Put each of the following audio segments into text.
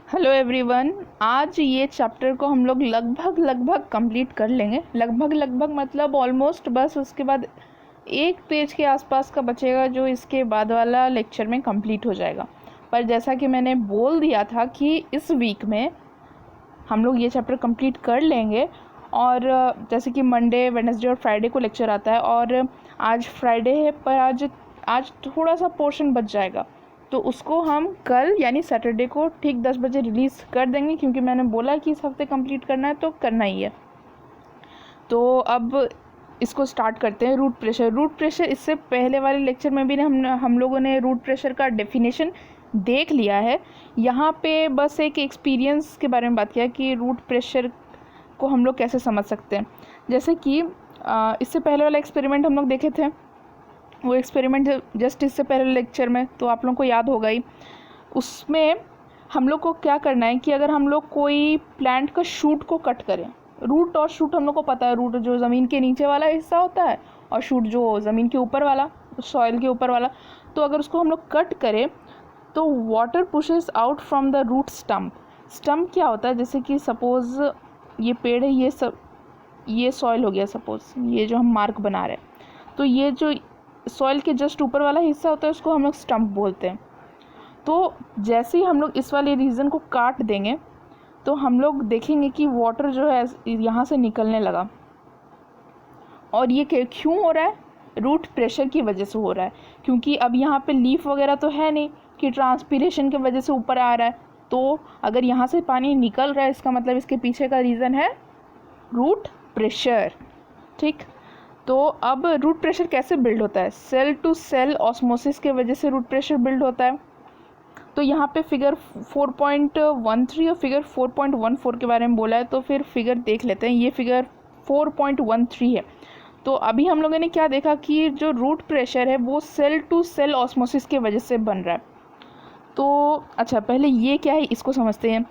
Hello everyone. आज ये chapter को हम लोग लगभग कंप्लीट कर लेंगे। लगभग मतलब ऑलमोस्ट, बस उसके बाद एक पेज के आसपास का बचेगा जो इसके बाद वाला लेक्चर में कंप्लीट हो जाएगा। पर जैसा कि मैंने बोल दिया था कि इस वीक में हम लोग ये चैप्टर कंप्लीट कर लेंगे। और जैसे कि मंडे, वेडनेसडे और फ्राइडे को लेक्चर आता है और आज फ्राइडे है, पर आज थोड़ा सा पोर्शन बच जाएगा, तो उसको हम कल यानी सैटरडे को ठीक 10 बजे रिलीज़ कर देंगे, क्योंकि मैंने बोला कि इस हफ्ते कंप्लीट करना है तो करना ही है। तो अब इसको स्टार्ट करते हैं। रूट प्रेशर इससे पहले वाले लेक्चर में भी हम लोगों ने रूट प्रेशर का डेफिनेशन देख लिया है। यहाँ पे बस एक एक्सपीरियंस के बारे में बात किया कि रूट प्रेशर को हम लोग कैसे समझ सकते हैं। जैसे कि इससे पहले वाला एक्सपेरिमेंट हम लोग देखे थे, वो एक्सपेरिमेंट जस्ट इससे पहले लेक्चर में, तो आप लोगों को याद होगा ही। उसमें हम लोग को क्या करना है कि अगर हम लोग कोई प्लांट का शूट को कट करें, रूट और शूट हम लोग को पता है, रूट जो ज़मीन के नीचे वाला हिस्सा होता है और शूट जो ज़मीन के ऊपर वाला, सॉइल के ऊपर वाला। तो अगर उसको हम लोग कट करें तो water pushes out from the root stump. Stump क्या होता है, जैसे कि सपोज़ ये पेड़ है, ये सॉइल हो गया, सपोज़ ये जो हम मार्क बना रहे हैं, तो ये जो सॉइल के जस्ट ऊपर वाला हिस्सा होता है उसको हम लोग स्टम्प बोलते हैं। तो जैसे ही हम लोग इस वाले रीजन को काट देंगे तो हम लोग देखेंगे कि वाटर जो है यहाँ से निकलने लगा। और ये क्यों हो रहा है? रूट प्रेशर की वजह से हो रहा है, क्योंकि अब यहाँ पे लीफ वगैरह तो है नहीं कि ट्रांसपीरेशन की वजह से ऊपर आ रहा है। तो अगर यहाँ से पानी निकल रहा है, इसका मतलब इसके पीछे का रीज़न है रूट प्रेशर। ठीक, तो अब रूट प्रेशर कैसे बिल्ड होता है? सेल टू सेल ऑस्मोसिस के वजह से रूट प्रेशर बिल्ड होता है। तो यहाँ पे फिगर 4.13 और फिगर 4.14 के बारे में बोला है, तो फिर फिगर देख लेते हैं। ये फिगर 4.13 है। तो अभी हम लोगों ने क्या देखा कि जो रूट प्रेशर है वो सेल टू सेल ऑस्मोसिस की वजह से बन रहा है। तो अच्छा, पहले ये क्या है इसको समझते हैं।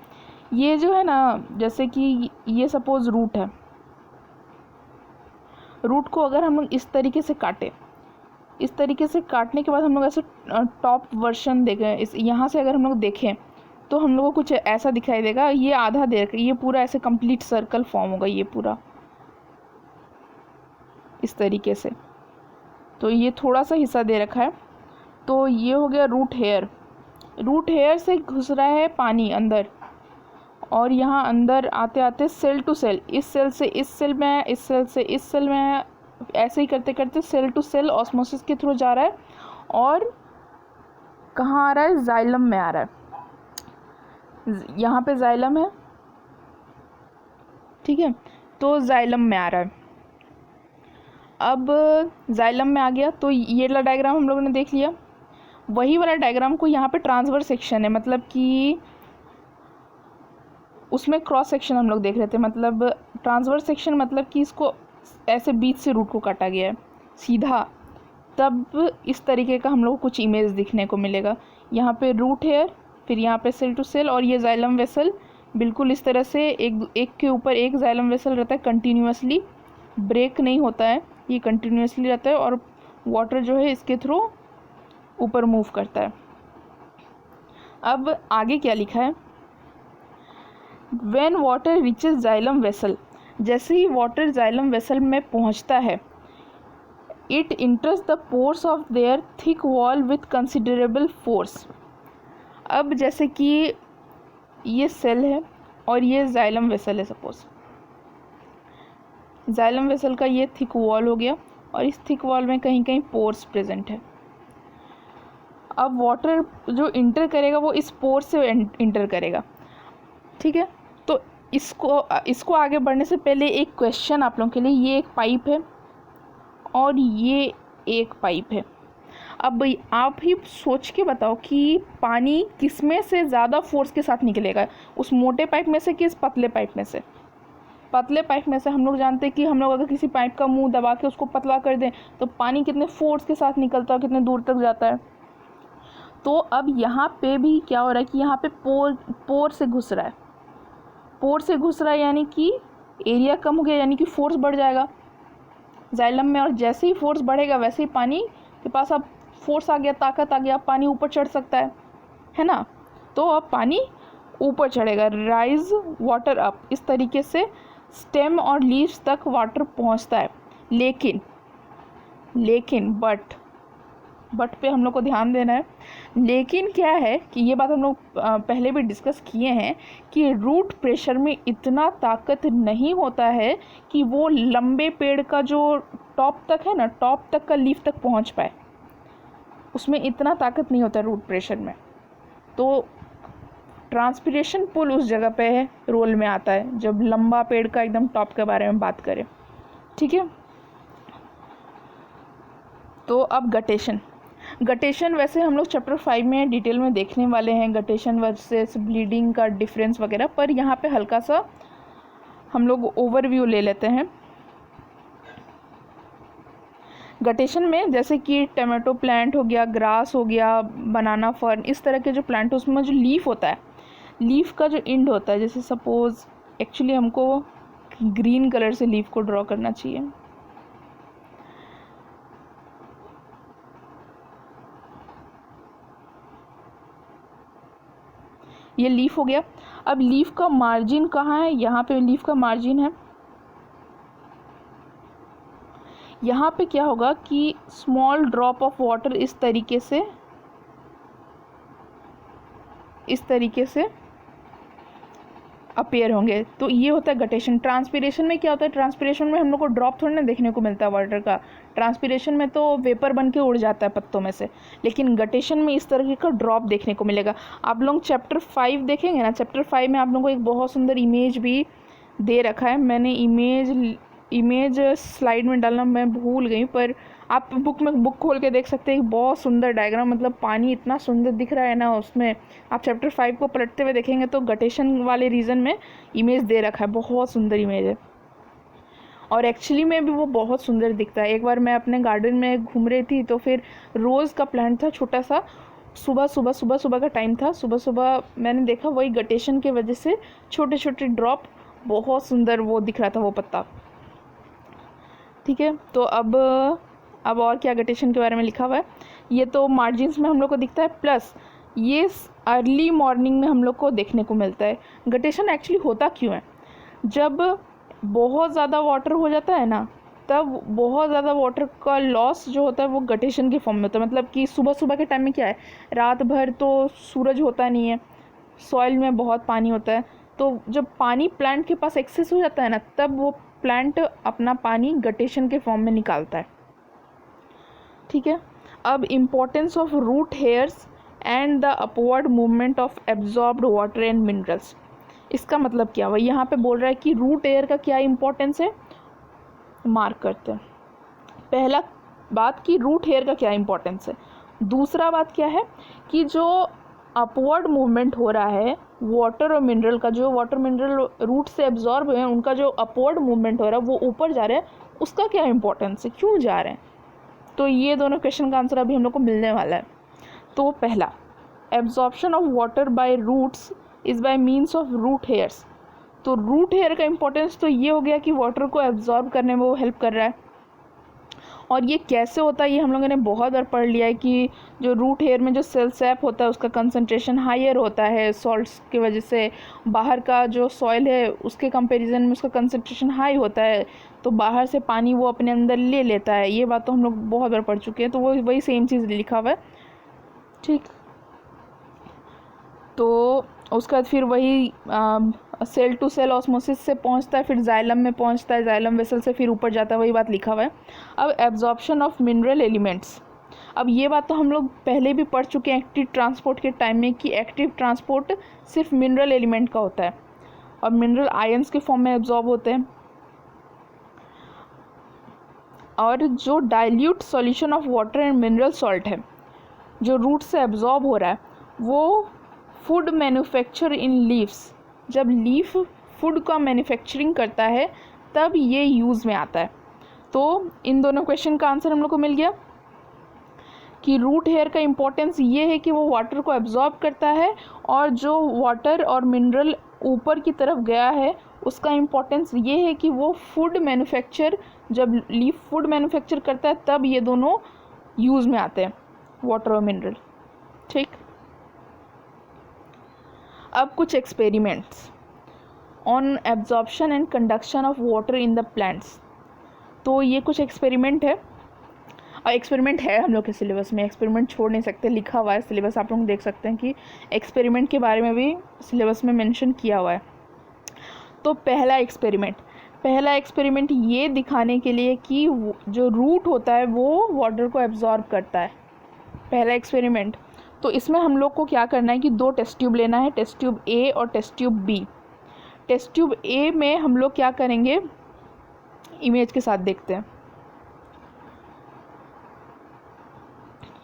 ये जो है ना, जैसे कि ये सपोज़ रूट है, रूट को अगर हम लोग इस तरीके से काटें, इस तरीके से काटने के बाद हम लोग ऐसे टॉप वर्जन देखें, इस यहाँ से अगर हम लोग देखें तो हम लोग को कुछ ऐसा दिखाई देगा। ये आधा दे रखा है, ये पूरा ऐसे कंप्लीट सर्कल फॉर्म होगा, ये पूरा इस तरीके से। तो ये थोड़ा सा हिस्सा दे रखा है, तो ये हो गया रूट हेयर। रूट हेयर से घुस रहा है पानी अंदर, और यहाँ अंदर आते आते सेल टू सेल, इस सेल से इस सेल में, इस सेल से इस सेल में, ऐसे ही करते करते सेल टू सेल ऑस्मोसिस के थ्रू जा रहा है। और कहाँ आ रहा है? जाइलम में आ रहा है। यहाँ पे जाइलम है, ठीक है, तो जाइलम में आ रहा है। अब जाइलम में आ गया तो ये वाला डायग्राम हम लोगों ने देख लिया। वही वाला डायग्राम को यहाँ पे ट्रांसवर्स सेक्शन है, मतलब कि उसमें क्रॉस सेक्शन हम लोग देख रहे थे। मतलब ट्रांसवर्स सेक्शन मतलब कि इसको ऐसे बीच से रूट को काटा गया है सीधा, तब इस तरीके का हम लोग को कुछ इमेज दिखने को मिलेगा। यहाँ पे रूट हेयर, फिर यहाँ पे सेल टू सेल, और ये जाइलम वेसल बिल्कुल इस तरह से एक के ऊपर एक जाइलम वेसल रहता है, कंटिन्यूसली ब्रेक नहीं होता है, ये कंटिन्यूसली रहता है, और वाटर जो है इसके थ्रू ऊपर मूव करता है। अब आगे क्या लिखा है? When water reaches xylem vessel, जैसे ही वाटर जाइलम वेसल में पहुंचता है, it इंटर्स the pores of their thick wall with considerable force. अब जैसे कि ये सेल है और ये जाइलम वेसल है, सपोज जाइलम वेसल का ये थिक वॉल हो गया, और इस थिक वॉल में कहीं कहीं पोर्स प्रेजेंट है। अब वाटर जो इंटर करेगा वो इस पोर्स से इंटर करेगा, ठीक है। तो इसको आगे बढ़ने से पहले एक क्वेश्चन आप लोगों के लिए। ये एक पाइप है और ये एक पाइप है। अब आप ही सोच के बताओ कि पानी किसमें से ज़्यादा फोर्स के साथ निकलेगा, उस मोटे पाइप में से कि इस पतले पाइप में से? पतले पाइप में से। हम लोग जानते हैं कि हम लोग अगर किसी पाइप का मुंह दबा के उसको पतला कर दें तो पानी कितने फोर्स के साथ निकलता है, कितने दूर तक जाता है। तो अब यहाँ पे भी क्या हो रहा है कि यहाँ पे पोर से घुस रहा है, पोर से घुस रहा है, यानी कि एरिया कम हो गया, यानी कि फोर्स बढ़ जाएगा जाइलम में। और जैसे ही फोर्स बढ़ेगा वैसे ही पानी के पास अब फोर्स आ गया, ताकत आ गया, पानी ऊपर चढ़ सकता है ना। तो अब पानी ऊपर चढ़ेगा, राइज वाटर अप, इस तरीके से स्टेम और लीव्स तक वाटर पहुंचता है। लेकिन बट पे हम लोग को ध्यान देना है। लेकिन क्या है कि ये बात हम लोग पहले भी डिस्कस किए हैं कि रूट प्रेशर में इतना ताकत नहीं होता है कि वो लंबे पेड़ का जो टॉप तक है ना, टॉप तक का लीफ तक पहुंच पाए, उसमें इतना ताकत नहीं होता रूट प्रेशर में। तो ट्रांसपिरेशन पुल उस जगह पे है, रोल में आता है जब लंबा पेड़ का एकदम टॉप के बारे में बात करें। ठीक है, तो अब गटेशन वैसे हम लोग चैप्टर 5 में डिटेल में देखने वाले हैं, गटेशन वर्सेस ब्लीडिंग का डिफरेंस वगैरह, पर यहाँ पे हल्का सा हम लोग ओवरव्यू ले लेते हैं। गटेशन में जैसे कि टमाटो प्लांट हो गया, ग्रास हो गया, बनाना फर्न, इस तरह के जो प्लांट, उसमें जो लीफ होता है, लीफ का जो एंड होता है, जैसे सपोज एक्चुअली हमको ग्रीन कलर से लीफ को ड्रॉ करना चाहिए। ये लीफ हो गया। अब लीफ का मार्जिन कहाँ है? यहाँ पे लीफ का मार्जिन है। यहाँ पे क्या होगा कि स्मॉल ड्रॉप ऑफ वाटर इस तरीके से अपीयर होंगे। तो ये होता है गटेशन। ट्रांसपिरेशन में क्या होता है? ट्रांसपिरेशन में हम लोग को ड्रॉप थोड़ी ना देखने को मिलता है वाटर का। ट्रांसपिरेशन में तो वेपर बन के उड़ जाता है पत्तों में से, लेकिन गटेशन में इस तरह का ड्रॉप देखने को मिलेगा। आप लोग चैप्टर 5 देखेंगे ना, चैप्टर 5 में आप लोगों को एक बहुत सुंदर इमेज भी दे रखा है। मैंने इमेज स्लाइड में डालना मैं भूल गई, पर आप बुक खोल के देख सकते हैं। बहुत सुंदर डायग्राम, मतलब पानी इतना सुंदर दिख रहा है ना उसमें। आप चैप्टर 5 को पलटते हुए देखेंगे तो गटेशन वाले रीजन में इमेज दे रखा है, बहुत सुंदर इमेज है और एक्चुअली में भी वो बहुत सुंदर दिखता है। एक बार मैं अपने गार्डन में घूम रही थी तो फिर रोज़ का प्लांट था छोटा सा, सुबह का टाइम था, सुबह मैंने देखा, वही गटेशन के वजह से छोटे छोटे ड्रॉप, बहुत सुंदर वो दिख रहा था वो पत्ता। ठीक है, तो अब और क्या गटेशन के बारे में लिखा हुआ है, ये तो मार्जिन्स में हम लोग को दिखता है, प्लस ये अर्ली मॉर्निंग में हम लोग को देखने को मिलता है। गटेशन एक्चुअली होता क्यों है? जब बहुत ज़्यादा वाटर हो जाता है ना, तब बहुत ज़्यादा वाटर का लॉस जो होता है वो गटेशन के फॉर्म में होता है। मतलब कि सुबह के टाइम में क्या है, रात भर तो सूरज होता नहीं है, सॉइल में बहुत पानी होता है, तो जब पानी प्लांट के पास एक्सेस हो जाता है ना, तब वो प्लांट अपना पानी गटेशन के फॉर्म में निकालता है। ठीक है, अब importance of root hairs and the upward movement of absorbed water and minerals. इसका मतलब क्या हुआ? यहाँ पे बोल रहा है कि रूट एयर का क्या इम्पोर्टेंस है, मार्क करते हैं। पहला बात कि रूट हेयर का क्या इम्पोर्टेंस है। दूसरा बात क्या है कि जो अपवर्ड मूवमेंट हो रहा है वाटर और मिनरल का, जो वाटर मिनरल रूट से एब्जॉर्ब हुए हैं, उनका जो अपवर्ड मूवमेंट हो रहा है वो ऊपर जा रहा है, उसका क्या इम्पोर्टेंस है, क्यों जा रहे हैं? तो ये दोनों क्वेश्चन का आंसर अभी हम लोग को मिलने वाला है। तो पहला, absorption of water by roots is by means of root hairs. तो रूट हेयर का इम्पोर्टेंस तो ये हो गया कि वाटर को एब्जॉर्ब करने में वो हेल्प कर रहा है। और ये कैसे होता है ये हम लोगों ने बहुत बार पढ़ लिया है कि जो रूट हेयर में जो सेल सैप होता है उसका कंसंट्रेशन हायर होता है सॉल्ट्स की वजह से, बाहर का जो सॉइल है उसके कंपैरिजन में उसका कंसंट्रेशन हाई होता है, तो बाहर से पानी वो अपने अंदर ले लेता है। ये बात तो हम लोग बहुत बार पढ़ चुके हैं, तो वो वही सेम चीज़ लिखा हुआ है। ठीक, तो उसके बाद फिर वही सेल टू सेल ऑस्मोसिस से पहुंचता है, फिर जाइलम में पहुंचता है, जाइलम वेसल से फिर ऊपर जाता है, वही बात लिखा हुआ है। अब एब्जॉर्प्शन ऑफ मिनरल एलिमेंट्स, अब ये बात तो हम लोग पहले भी पढ़ चुके हैं एक्टिव ट्रांसपोर्ट के टाइम में कि एक्टिव ट्रांसपोर्ट सिर्फ मिनरल एलिमेंट का होता है और मिनरल आयंस के फॉर्म में एब्जॉर्ब होते हैं। और जो dilute solution of water and mineral salt है जो रूट से एब्जॉर्ब हो रहा है, वो फूड मैन्युफैक्चर इन लीव्स, जब लीफ फूड का मैन्युफैक्चरिंग करता है तब ये यूज़ में आता है। तो इन दोनों क्वेश्चन का आंसर हम लोग को मिल गया कि रूट हेयर का इम्पोर्टेंस ये है कि वो वाटर को एब्जॉर्ब करता है, और जो वाटर और मिनरल ऊपर की तरफ गया है उसका इम्पोर्टेंस ये है कि वो फूड मैन्युफैक्चर, जब लीफ फूड मैन्युफैक्चर करता है तब ये दोनों यूज़ में आते हैं, वाटर और मिनरल। ठीक, अब कुछ experiments on absorption and conduction of water in the plants. तो ये कुछ एक्सपेरिमेंट है, और एक्सपेरिमेंट है हम लोग के सिलेबस में, एक्सपेरिमेंट छोड़ नहीं सकते, लिखा हुआ है सिलेबस, आप लोग देख सकते हैं कि एक्सपेरिमेंट के बारे में भी सिलेबस में मेंशन किया हुआ है। तो पहला एक्सपेरिमेंट ये दिखाने के लिए कि जो रूट होता है वो वाटर को एब्जॉर्ब करता है, पहला एक्सपेरिमेंट। तो इसमें हम लोग को क्या करना है कि 2 टेस्ट ट्यूब लेना है, टेस्ट ट्यूब ए और test tube B. Test tube A में हम लोग क्या करेंगे, इमेज के साथ देखते हैं।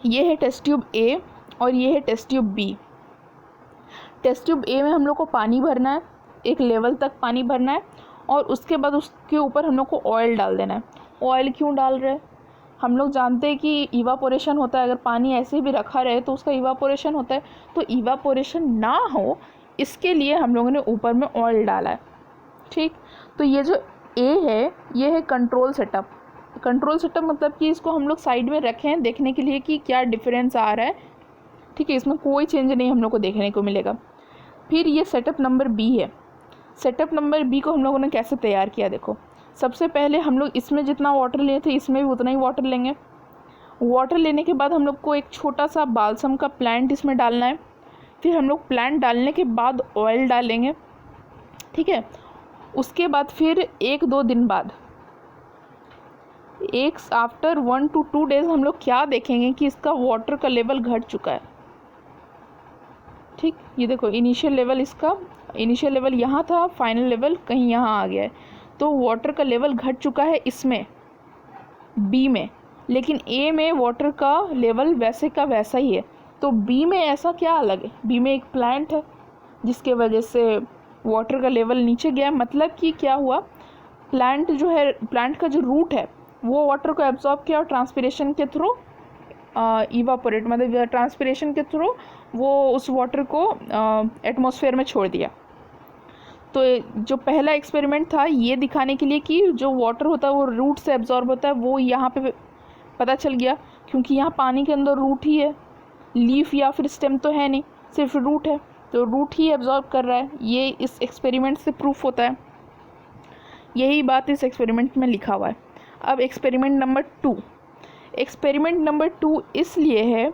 ये है टेस्ट ट्यूब ए और ये है test tube B. Test tube A में हम लोग को पानी भरना है, एक लेवल तक पानी भरना है, और उसके बाद उसके ऊपर हम लोग को ऑयल डाल देना है। ऑयल क्यों डाल रहे हैं, हम लोग जानते हैं कि इवापोरेशन होता है, अगर पानी ऐसे भी रखा रहे तो उसका इवापोरेशन होता है, तो इवापोरेशन ना हो इसके लिए हम लोगों ने ऊपर में ऑयल डाला है। ठीक, तो ये जो ए है ये है कंट्रोल सेटअप। कंट्रोल सेटअप मतलब कि इसको हम लोग साइड में रखें देखने के लिए कि क्या डिफरेंस आ रहा है। ठीक है, इसमें कोई चेंज नहीं हम लोग को देखने को मिलेगा। फिर ये सेटअप नंबर बी है। सेटअप नंबर बी को हम लोगों ने कैसे तैयार किया, देखो सबसे पहले हम लोग इसमें जितना वाटर लिए थे इसमें भी उतना ही वाटर लेंगे। वाटर लेने के बाद हम लोग को एक छोटा सा बालसम का प्लांट इसमें डालना है। फिर हम लोग प्लांट डालने के बाद ऑयल डालेंगे। ठीक है, उसके बाद फिर 1-2 दिन बाद, आफ्टर 1 to 2 डेज हम लोग क्या देखेंगे कि इसका वाटर का लेवल घट चुका है। ठीक, ये देखो इनिशियल लेवल यहाँ था, फाइनल लेवल कहीं यहाँ आ गया है। तो वाटर का लेवल घट चुका है इसमें बी में, लेकिन ए में वाटर का लेवल वैसे का वैसा ही है। तो बी में ऐसा क्या अलग है, बी में एक प्लांट है जिसके वजह से वाटर का लेवल नीचे गया। मतलब कि क्या हुआ, प्लांट जो है, प्लांट का जो रूट है वो वाटर को एब्जॉर्ब किया और ट्रांसपिरेशन के थ्रू इवापोरेट, मतलब ट्रांसपिरेशन के थ्रू वो उस वाटर को एटमॉस्फेयर में छोड़ दिया। तो जो पहला एक्सपेरिमेंट था ये दिखाने के लिए कि जो वाटर होता है वो रूट से एब्जॉर्ब होता है, वो यहाँ पे पता चल गया, क्योंकि यहाँ पानी के अंदर रूट ही है, लीफ या फिर स्टेम तो है नहीं, सिर्फ रूट है, तो रूट ही एब्जॉर्ब कर रहा है। ये इस एक्सपेरिमेंट से प्रूफ होता है, यही बात इस एक्सपेरिमेंट में लिखा हुआ है। अब एक्सपेरिमेंट नंबर 2 इसलिए है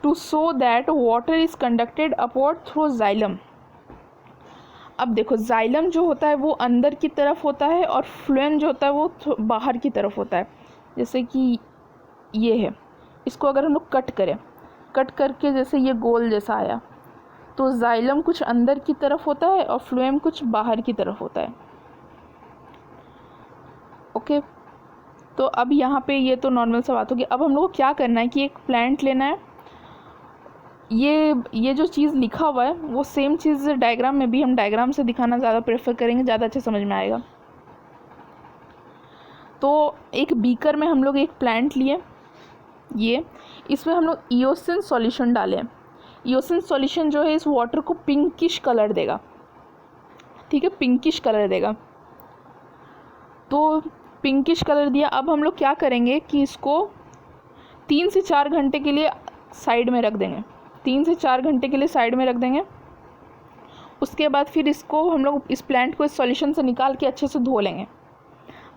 to show that water is conducted upward through xylem. अब देखो जाइलम जो होता है वो अंदर की तरफ होता है और फ्लोएम जो होता है वो बाहर की तरफ होता है। जैसे कि ये है, इसको अगर हम लोग कट करके जैसे ये गोल जैसा आया, तो जाइलम कुछ अंदर की तरफ होता है और फ्लोएम कुछ बाहर की तरफ होता है। ओके, तो अब यहाँ पे ये तो नॉर्मल सा बात होगी। अब हम लोग को क्या करना है कि एक प्लांट लेना है। ये जो चीज़ लिखा हुआ है वो सेम चीज़ डायग्राम में भी, हम डायग्राम से दिखाना ज़्यादा प्रेफर करेंगे, ज़्यादा अच्छे समझ में आएगा। तो एक बीकर में हम लोग एक प्लांट लिए, ये इसमें हम लोग इओसिन सॉल्यूशन डालें। इओसिन सॉल्यूशन जो है इस वाटर को पिंकिश कलर देगा। ठीक है, पिंकिश कलर देगा। तो पिंकिश कलर दिया। अब हम लोग क्या करेंगे कि इसको 3 से 4 घंटे के लिए साइड में रख देंगे। 3 से 4 घंटे के लिए साइड में रख देंगे। उसके बाद फिर इसको हम लोग इस प्लांट को इस सॉल्यूशन से निकाल के अच्छे से धो लेंगे।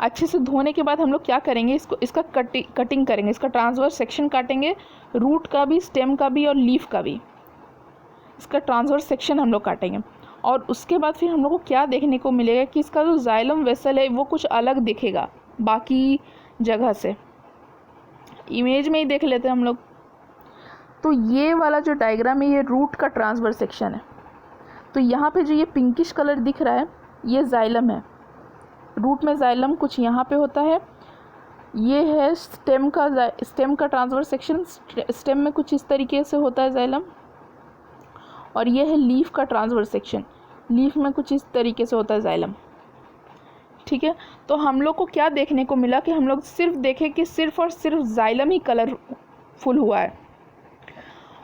अच्छे से धोने के बाद हम लोग क्या करेंगे, इसका कटिंग करेंगे, इसका ट्रांसवर्स सेक्शन काटेंगे, रूट का भी, स्टेम का भी और लीफ का भी, इसका ट्रांसवर्स सेक्शन हम लोग काटेंगे। और उसके बाद फिर हम लोग को क्या देखने को मिलेगा कि इसका जो जाइलम वेसल है वो कुछ अलग दिखेगा बाकी जगह से। इमेज में ही देख लेते हैं हम लोग। तो ये वाला जो डायग्राम है ये रूट का ट्रांसवर्स सेक्शन है। तो यहाँ पे जो ये पिंकिश कलर दिख रहा है ये जाइलम है। रूट में जाइलम कुछ यहाँ पे होता है। ये है स्टेम का ट्रांसवर्स सेक्शन। स्टेम में कुछ इस तरीके से होता है जाइलम। और ये है लीफ का ट्रांसवर्स सेक्शन। लीफ में कुछ इस तरीके से होता है जाइलम। ठीक है, तो हम लोग को क्या देखने को मिला कि हम लोग सिर्फ देखें कि सिर्फ और सिर्फ जाइलम ही कलरफुल हुआ है।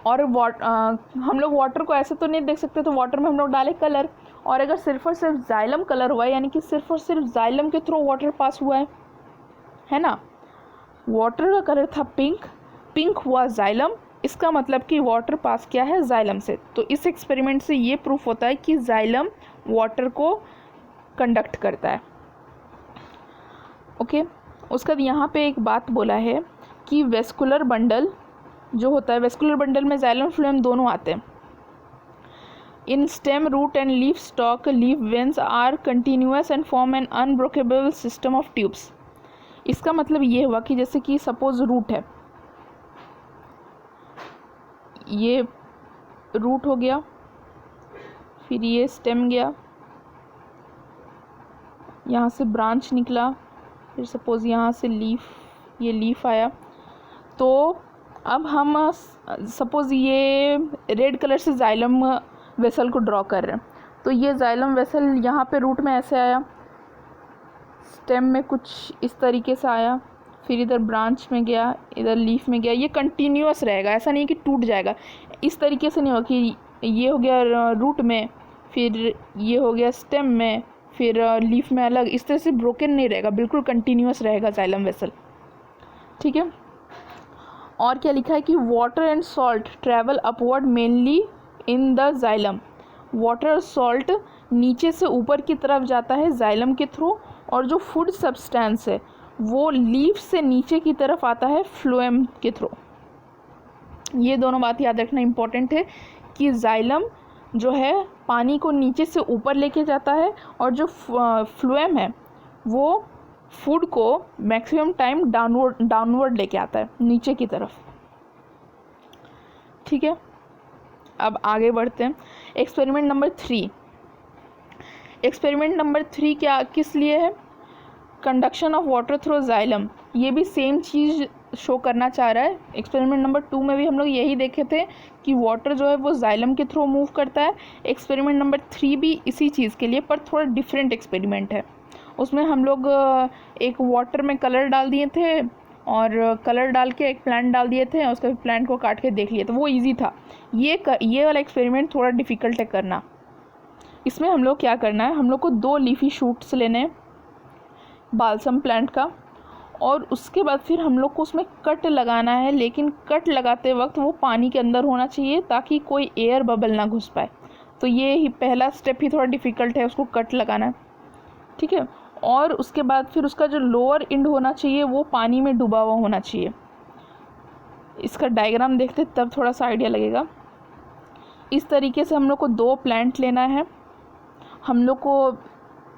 और हम लोग वाटर को ऐसे तो नहीं देख सकते, तो वाटर में हम लोग डाले कलर। और अगर सिर्फ और सिर्फ जाइलम कलर हुआ है, यानी कि सिर्फ और सिर्फ जाइलम के थ्रू वाटर पास हुआ है ना। वाटर का कलर था पिंक हुआ जाइलम, इसका मतलब कि वाटर पास किया है जाइलम से। तो इस एक्सपेरिमेंट से ये प्रूफ होता है कि जाइलम वाटर को कंडक्ट करता है। ओके, उसके बाद यहाँ पे एक बात बोला है कि वेस्कुलर बंडल जो होता है, वेस्कुलर बंडल में जाइलम फ्लोएम दोनों आते हैं। In stem, root and leaf stalk, leaf veins are continuous and form an unbreakable system of tubes. इसका मतलब ये हुआ कि जैसे कि सपोज रूट है, ये रूट हो गया, फिर ये स्टेम गया, यहाँ से ब्रांच निकला, फिर सपोज यहाँ से लीफ, ये लीफ आया। तो अब हम सपोज ये रेड कलर से जाइलम वेसल को ड्रॉ कर रहे हैं, तो ये जाइलम वेसल यहाँ पे रूट में ऐसे आया, स्टेम में कुछ इस तरीके से आया, फिर इधर ब्रांच में गया, इधर लीफ में गया। ये कंटिन्यूअस रहेगा, ऐसा नहीं कि टूट जाएगा। इस तरीके से नहीं होगा कि ये हो गया रूट में, फिर ये हो गया स्टेम में, फिर लीफ में अलग। इस तरह से ब्रोकन नहीं रहेगा, बिल्कुल कंटिन्यूअस रहेगा जाइलम वेसल। ठीक है। और क्या लिखा है कि water and salt travel upward mainly in the xylem. Water और सॉल्ट नीचे से ऊपर की तरफ जाता है जाइलम के थ्रू, और जो फूड सब्सटेंस है वो लीफ से नीचे की तरफ आता है फ्लोएम के थ्रू। ये दोनों बात याद रखना इम्पॉर्टेंट है कि जाइलम जो है पानी को नीचे से ऊपर लेके जाता है, और जो फ्लोएम है वो फूड को मैक्सिमम टाइम डाउनवर्ड लेके आता है, नीचे की तरफ। ठीक है, अब आगे बढ़ते हैं। Experiment number 3। एक्सपेरिमेंट नंबर 3 क्या किस लिए है? Conduction of water through xylem. ये भी सेम चीज़ शो करना चाह रहा है। एक्सपेरिमेंट नंबर 2 में भी हम लोग यही देखे थे कि वाटर जो है वो जाइलम के थ्रू मूव करता है। एक्सपेरिमेंट नंबर 3 भी इसी चीज़ के लिए, पर थोड़ा डिफरेंट एक्सपेरिमेंट है। उसमें हम लोग एक वाटर में कलर डाल दिए थे, और कलर डाल के एक प्लांट डाल दिए थे, उसका प्लांट को काट के देख लिए, तो वो इजी था। ये वाला एक्सपेरिमेंट थोड़ा डिफ़िकल्ट है करना। इसमें हम लोग क्या करना है, हम लोग को 2 लीफी शूट्स लेने हैं बालसम प्लांट का, और उसके बाद फिर हम लोग को उसमें कट लगाना है। लेकिन कट लगाते वक्त वो पानी के अंदर होना चाहिए ताकि कोई एयर बबल ना घुस पाए। तो ये ही पहला स्टेप ही थोड़ा डिफ़िकल्ट है, उसको कट लगाना है। ठीक है। और उसके बाद फिर उसका जो लोअर एंड होना चाहिए वो पानी में डूबा हुआ होना चाहिए। इसका डायग्राम देखते तब थोड़ा सा आइडिया लगेगा। इस तरीके से हम लोग को 2 प्लांट लेना है। हम लोग को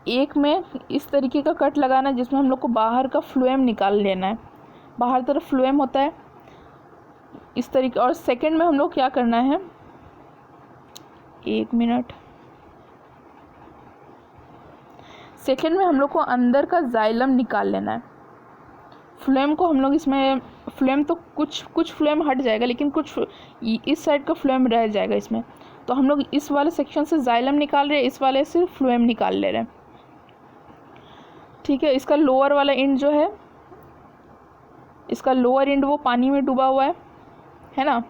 एक में इस तरीके का कट लगाना है जिसमें हम लोग को बाहर का फ्लोएम निकाल लेना है। बाहर तरफ फ्लोएम होता है इस तरीके। और सेकंड में हम लोग क्या करना है, 1 मिनट, सेकेंड में हम लोग को अंदर का जाइलम निकाल लेना है। फ्लोएम को हम लोग इसमें, फ्लोएम तो कुछ फ्लोएम हट जाएगा, लेकिन कुछ इस साइड का फ्लोएम रह जाएगा इसमें। तो हम लोग इस वाले सेक्शन से जाइलम निकाल रहे हैं, इस वाले से फ्लोएम निकाल ले रहे हैं। ठीक है। इसका लोअर वाला एंड जो है, इसका लोअर एंड वो पानी में डूबा हुआ है ना।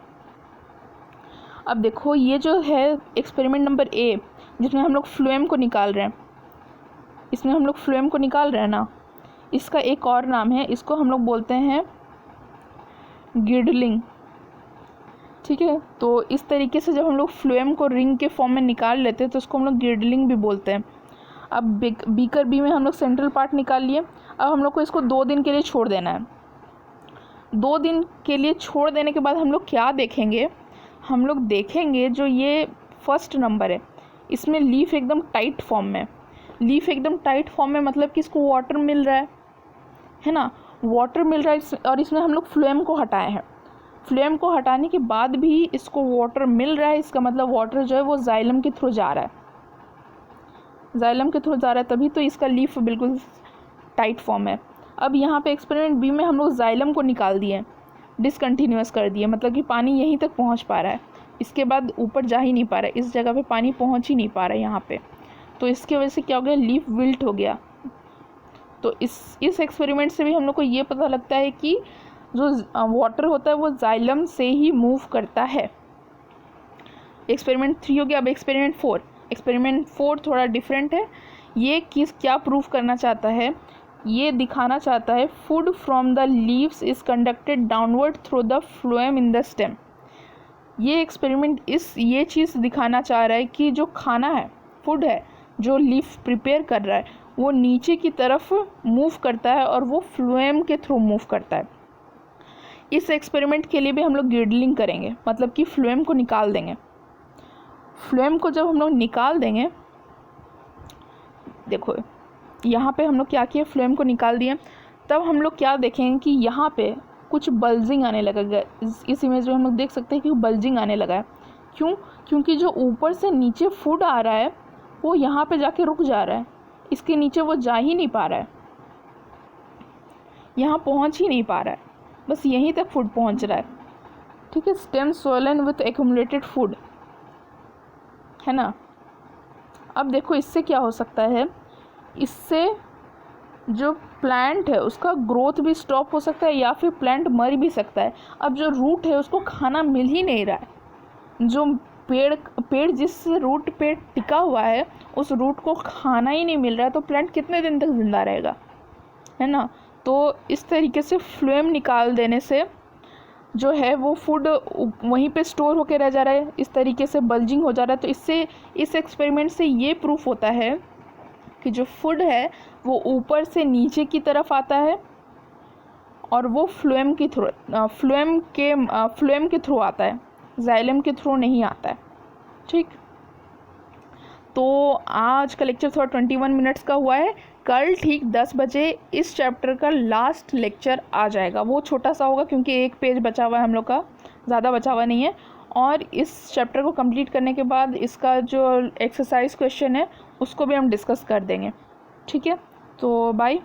अब देखो ये जो है एक्सपेरिमेंट नंबर A, जिसमें हम लोग फ्लोएम को निकाल रहे हैं, इसमें हम लोग फ्लोएम को निकाल रहे हैं ना, इसका एक और नाम है, इसको हम लोग बोलते हैं गिडलिंग। ठीक है। तो इस तरीके से जब हम लोग फ्लोएम को रिंग के फॉर्म में निकाल लेते हैं तो उसको हम लोग गिडलिंग भी बोलते हैं। अब बीकर बी में हम लोग सेंट्रल पार्ट निकाल लिए। अब हम लोग को इसको 2 दिन के लिए छोड़ देना है। 2 दिन के लिए छोड़ देने के बाद हम लोग क्या देखेंगे, हम लोग देखेंगे जो ये फर्स्ट नंबर है, इसमें लीफ एकदम टाइट फॉर्म में। लीफ एकदम टाइट फॉर्म में मतलब कि इसको वाटर मिल रहा है ना, वाटर मिल रहा है। और इसमें हम लोग फ्लोएम को हटाए हैं। फ्लोएम को हटाने के बाद भी इसको वाटर मिल रहा है, इसका मतलब वाटर जो है वो जाइलम के थ्रू जा रहा है, जाइलम के थ्रू जा रहा है, तभी तो इसका लीफ बिल्कुल टाइट फॉर्म है। अब यहाँ पे एक्सपेरिमेंट बी में हम लोग जाइलम को निकाल दिए, डिसकंटिन्यूअस कर दिए, मतलब कि पानी यहीं तक पहुँच पा रहा है, इसके बाद ऊपर जा ही नहीं पा रहा है, इस जगह पे पानी पहुँच ही नहीं पा रहा है यहाँ पे। तो इसकी वजह से क्या हो गया, लीफ विल्ट हो गया। तो इस एक्सपेरिमेंट से भी हम लोग को ये पता लगता है कि जो वाटर होता है वो जाइलम से ही मूव करता है। एक्सपेरिमेंट 3 हो गया। अब एक्सपेरिमेंट 4। एक्सपेरिमेंट 4 थोड़ा डिफरेंट है। ये क्या प्रूफ करना चाहता है, ये दिखाना चाहता है food from the leaves is conducted downward through the phloem in the stem. ये एक्सपेरिमेंट ये चीज़ दिखाना चाह रहा है कि जो खाना है, फूड है, जो लीफ प्रिपेयर कर रहा है, वो नीचे की तरफ मूव करता है और वो फ्लोएम के थ्रू मूव करता है। इस एक्सपेरिमेंट के लिए भी हम लोग गिर्डलिंग करेंगे, मतलब कि फ्लोएम को निकाल देंगे। फ्लोएम को जब हम लोग निकाल देंगे, देखो यहाँ पे हम लोग क्या किए, फ्लोएम को निकाल दिए, तब हम लोग क्या देखेंगे कि यहाँ पे कुछ बल्जिंग आने लगेगा। इस इमेज में हम लोग देख सकते हैं कि बल्जिंग आने लगा है। क्यों? क्योंकि जो ऊपर से नीचे फूड आ रहा है वो यहाँ पे जाके रुक जा रहा है, इसके नीचे वो जा ही नहीं पा रहा है, यहाँ पहुँच ही नहीं पा रहा है, बस यहीं तक फूड पहुँच रहा है। ठीक है, stem swollen with accumulated food, है ना। अब देखो इससे क्या हो सकता है, इससे जो प्लांट है उसका ग्रोथ भी स्टॉप हो सकता है या फिर प्लांट मर भी सकता है। अब जो रूट है उसको खाना मिल ही नहीं रहा है, जो पेड़ जिस रूट पे टिका हुआ है उस रूट को खाना ही नहीं मिल रहा है, तो प्लांट कितने दिन तक जिंदा रहेगा, है ना। तो इस तरीके से फ्लोएम निकाल देने से जो है वो फूड वहीं पे स्टोर होके रह जा रहा है, इस तरीके से बल्जिंग हो जा रहा है। तो इससे, इस एक्सपेरिमेंट से ये प्रूफ होता है कि जो फूड है वो ऊपर से नीचे की तरफ आता है और वो फ्लोएम के थ्रू आता है, जाइलम के थ्रू नहीं आता है। ठीक, तो आज का लेक्चर थोड़ा 21 मिनट्स का हुआ है। कल ठीक 10 बजे इस चैप्टर का लास्ट लेक्चर आ जाएगा। वो छोटा सा होगा क्योंकि एक पेज बचा हुआ है हम लोग का, ज़्यादा बचा हुआ नहीं है। और इस चैप्टर को कंप्लीट करने के बाद इसका जो एक्सरसाइज क्वेश्चन है उसको भी हम डिस्कस कर देंगे। ठीक है, तो बाय।